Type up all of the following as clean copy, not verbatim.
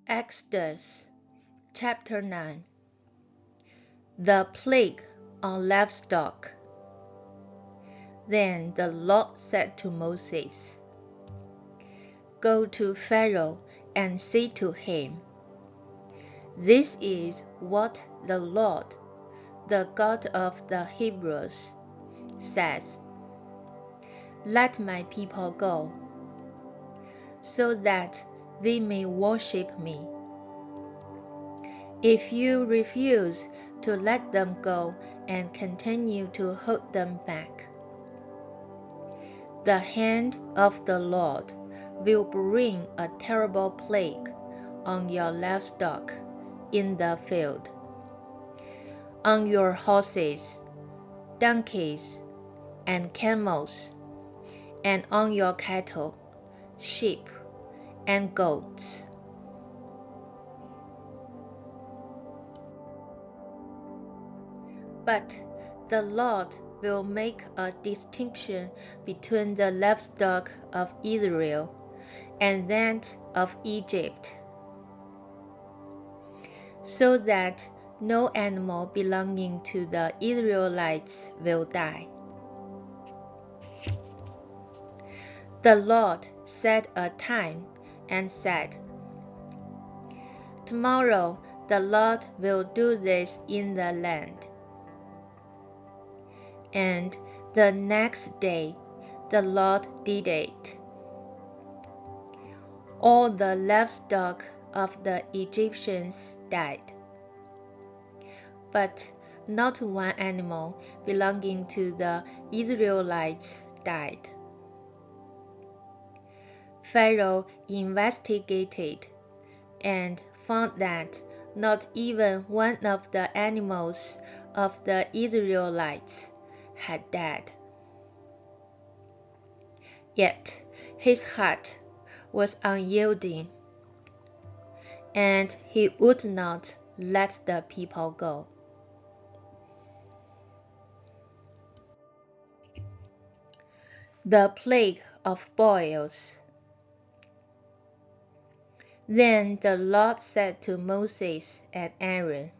Exodus chapter 9. The plague on livestock. Then the Lord said to Moses, Go to Pharaoh and say to him, This is what the Lord, the God of the Hebrews, says, Let my people go, so that they may worship me. If you refuse to let them go and continue to hold them back, the hand of the Lord will bring a terrible plague on your livestock in the field, on your horses, donkeys, and camels, and on your cattle, sheep, and goats. But the Lord will make a distinction between the livestock of Israel and that of Egypt, so that no animal belonging to the Israelites will die. The Lord set a time and said, Tomorrow the Lord will do this in the land. And the next day the Lord did it. All the livestock of the Egyptians died, but not one animal belonging to the Israelites died. Pharaoh investigated and found that not even one of the animals of the Israelites had died. Yet his heart was unyielding, and he would not let the people go. The plague of boils. Then the Lord said to Moses and Aaron,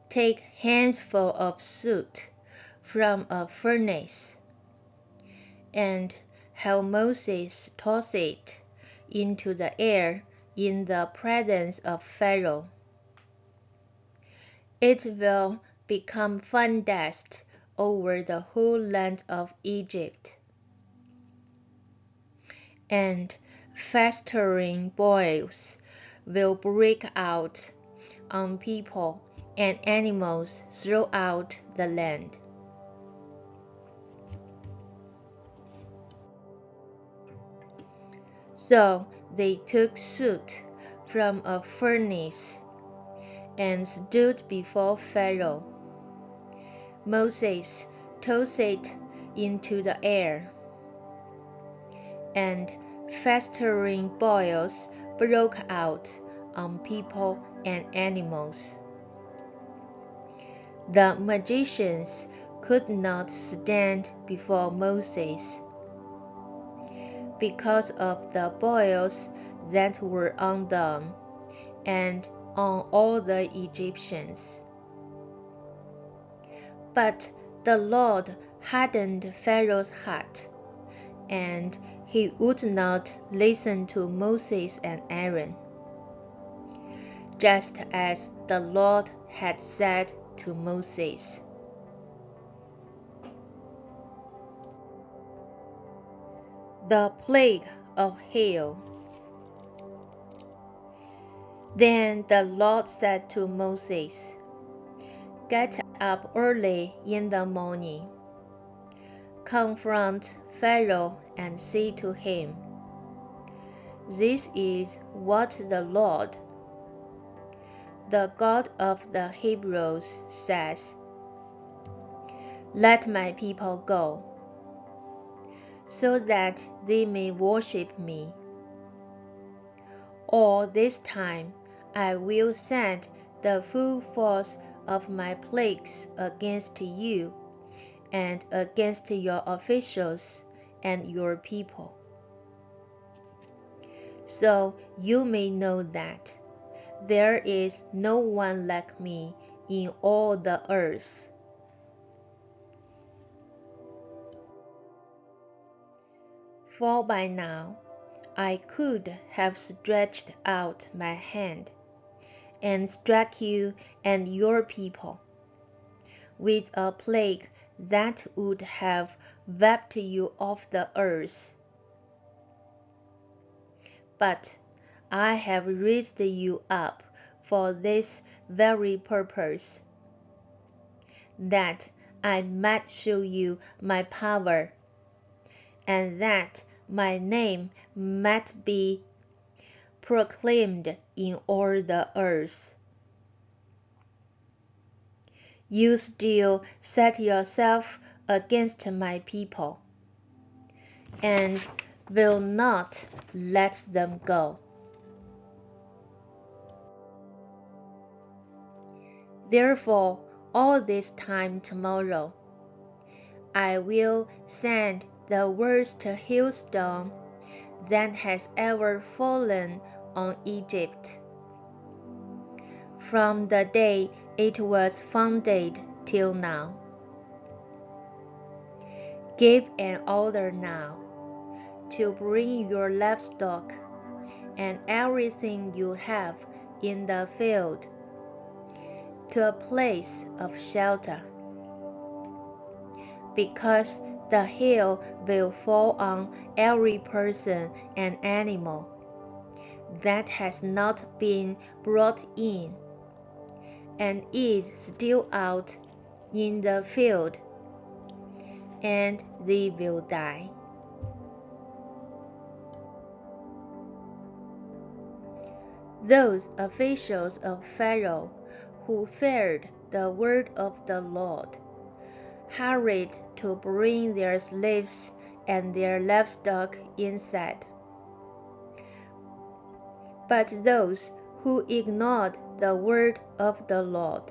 Take handful of soot from a furnace, and have Moses toss it into the air in the presence of Pharaoh. It will become fine dust over the whole land of Egypt, and festering boils will break out on people and animals throughout the land. So they took soot from a furnace and stood before Pharaoh. Moses tossed it into the air, and festering boils broke out on people and animals. The magicians could not stand before Moses because of the boils that were on them and on all the Egyptians. But the Lord hardened Pharaoh's heart, and he would not listen to Moses and Aaron, just as the Lord had said to Moses. The plague of hail. Then the Lord said to Moses, Get up early in the morning, confront Pharaoh and say to him, This is what the Lord, the God of the Hebrews, says, Let my people go, so that they may worship me. All this time I will send the full force of my plagues against you and against your officials and your people. so you may know that there is no one like me in all the earth. For by now I could have stretched out my hand and struck you and your people with a plague that would have wiped you off the earth. But I have raised you up for this very purpose, that I might show you my power, and that my name might be proclaimed in all the earth. You still set yourself against my people, and will not let them go. Therefore, all this time tomorrow, I will send the worst hailstorm that has ever fallen on Egypt, from the day it was founded till now. Give an order now to bring your livestock and everything you have in the field to a place of shelter, because the hail will fall on every person and animal that has not been brought in, and is still out in the field, and they will die. Those officials of Pharaoh who feared the word of the Lord hurried to bring their slaves and their livestock inside. But those who ignored the word of the Lord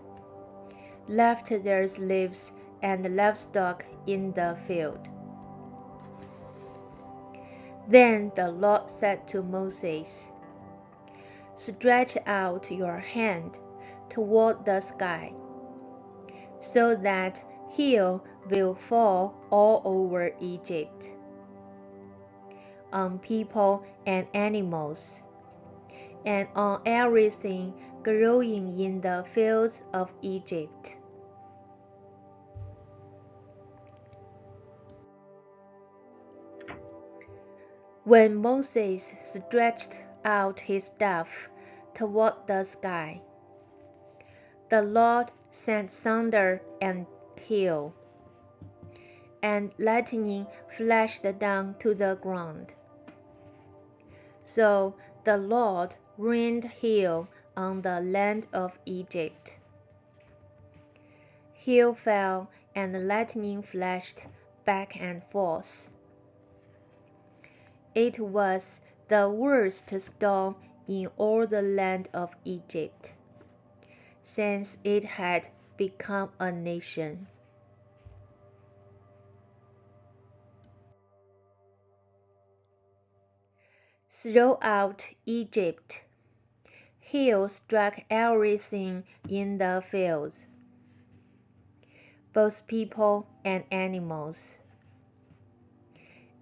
left their slaves and livestock in the field. Then the Lord said to Moses, "Stretch out your hand toward the sky, so that hail will fall all over Egypt, on people and animals, and on everything growing in the fields of Egypt." When Moses stretched out his staff toward the sky, the Lord sent thunder and hail, and lightning flashed down to the ground. So the Lord rained hail on the land of Egypt. Hail fell and lightning flashed back and forth. It was the worst storm in all the land of Egypt, since it had become a nation. Throughout Egypt, hail struck everything in the fields, both people and animals.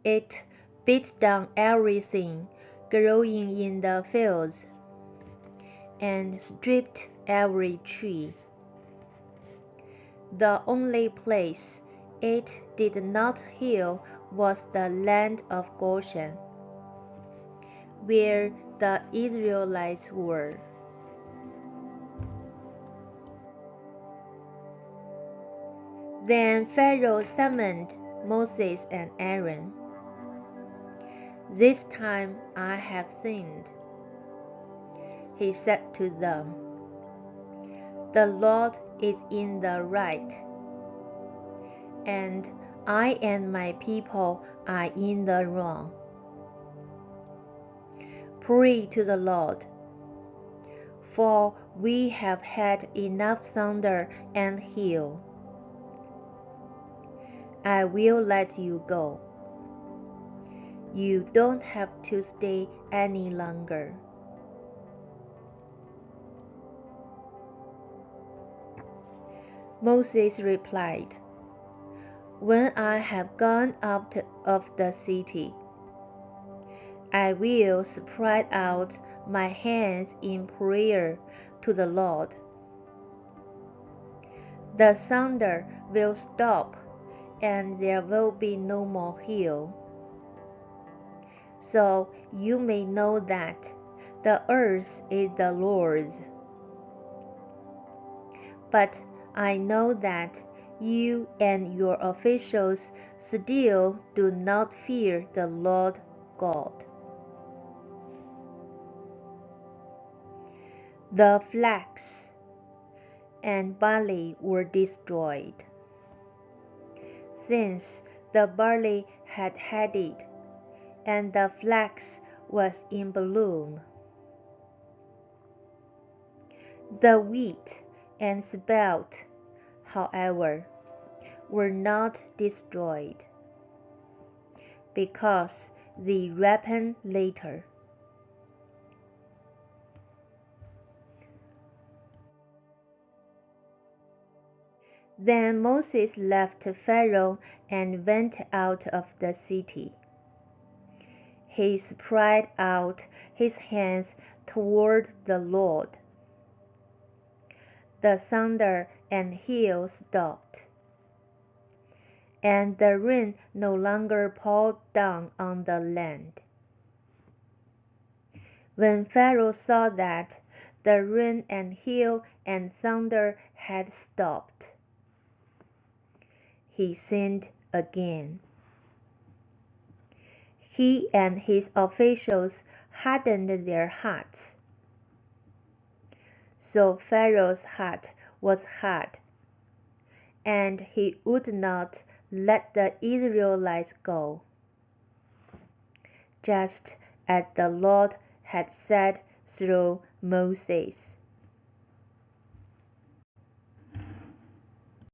It beat down everything growing in the fields, and stripped every tree. The only place it did not hail was the land of Goshen, where the Israelites were. Then Pharaoh summoned Moses and Aaron. "This time I have sinned," he said to them. "The Lord is in the right, and I and my people are in the wrong. Pray to the Lord, for we have had enough thunder and hail. I will let you go. You don't have to stay any longer. Moses replied, When I have gone out of the city, I will spread out my hands in prayer to the Lord. The thunder will stop, and there will be no more hail. So you may know that the earth is the Lord's. But I know that you and your officials still do not fear the Lord God. The flax and barley were destroyed, since the barley had it, and the flax was in bloom. The wheat and spelt, however, were not destroyed, because they ripened later. Then Moses left Pharaoh and went out of the city. He spread out his hands toward the Lord. The thunder and hail stopped, and the rain no longer poured down on the land. When Pharaoh saw that the rain and hail and thunder had stopped, he sinned again. He and his officials hardened their hearts. So Pharaoh's heart was hard, and he would not let the Israelites go, just as the Lord had said through Moses.